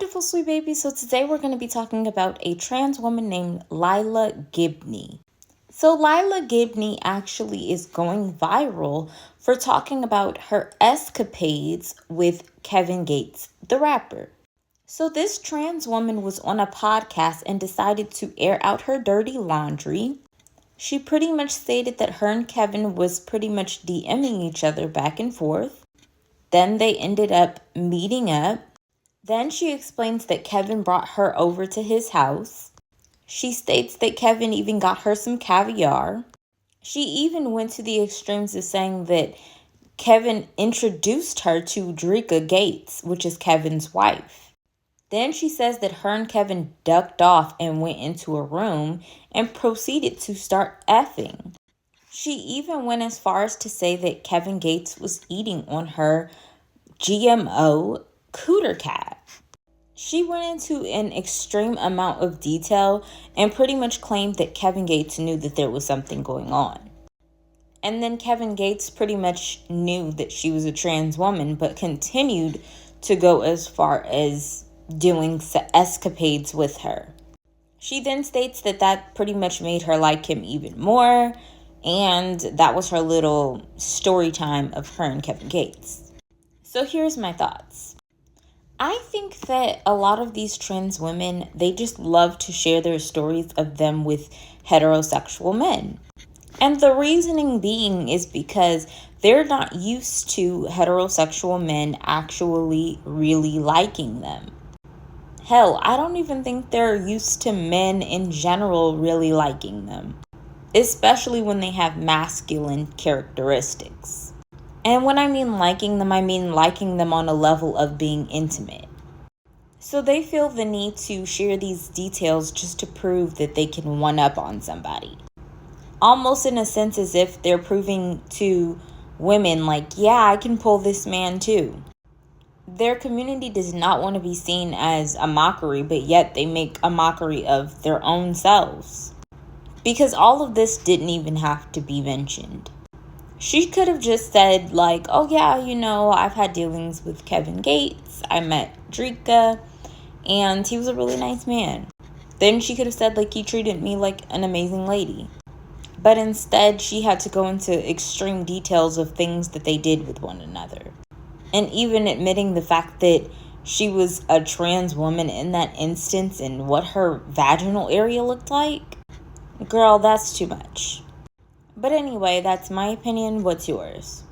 wonderful, sweet baby. So today we're going to be talking about a trans woman named Lilah Gibney. So Lilah Gibney actually is going viral for talking about her escapades with Kevin Gates, the rapper. So this trans woman was on a podcast and decided to air out her dirty laundry. She pretty much stated that her and Kevin was pretty much DMing each other back and forth. Then they ended up meeting up. Then she explains that Kevin brought her over to his house. She states that Kevin even got her some caviar. She even went to the extremes of saying that Kevin introduced her to Drika Gates, which is Kevin's wife. Then she says that her and Kevin ducked off and went into a room and proceeded to start effing. She even went as far as to say that Kevin Gates was eating on her GMO cooter cat. She went into an extreme amount of detail and pretty much claimed that Kevin Gates knew that there was something going on. And then Kevin Gates pretty much knew that she was a trans woman, but continued to go as far as doing escapades with her. She then states that that pretty much made her like him even more, and that was her little story time of her and Kevin Gates. So here's my thoughts. I think that a lot of these trans women, they just love to share their stories of them with heterosexual men. And the reasoning being is because they're not used to heterosexual men actually really liking them. Hell, I don't even think they're used to men in general really liking them, especially when they have masculine characteristics. And when I mean liking them, I mean liking them on a level of being intimate. So they feel the need to share these details just to prove that they can one up on somebody. Almost in a sense as if they're proving to women like, yeah, I can pull this man too. Their community does not want to be seen as a mockery, but yet they make a mockery of their own selves. Because all of this didn't even have to be mentioned. She could have just said like, oh yeah, I've had dealings with Kevin Gates. I met Drika and he was a really nice man. Then she could have said like, he treated me like an amazing lady. But instead she had to go into extreme details of things that they did with one another. And even admitting the fact that she was a trans woman in that instance and what her vaginal area looked like. Girl, that's too much. But anyway, that's my opinion. What's yours?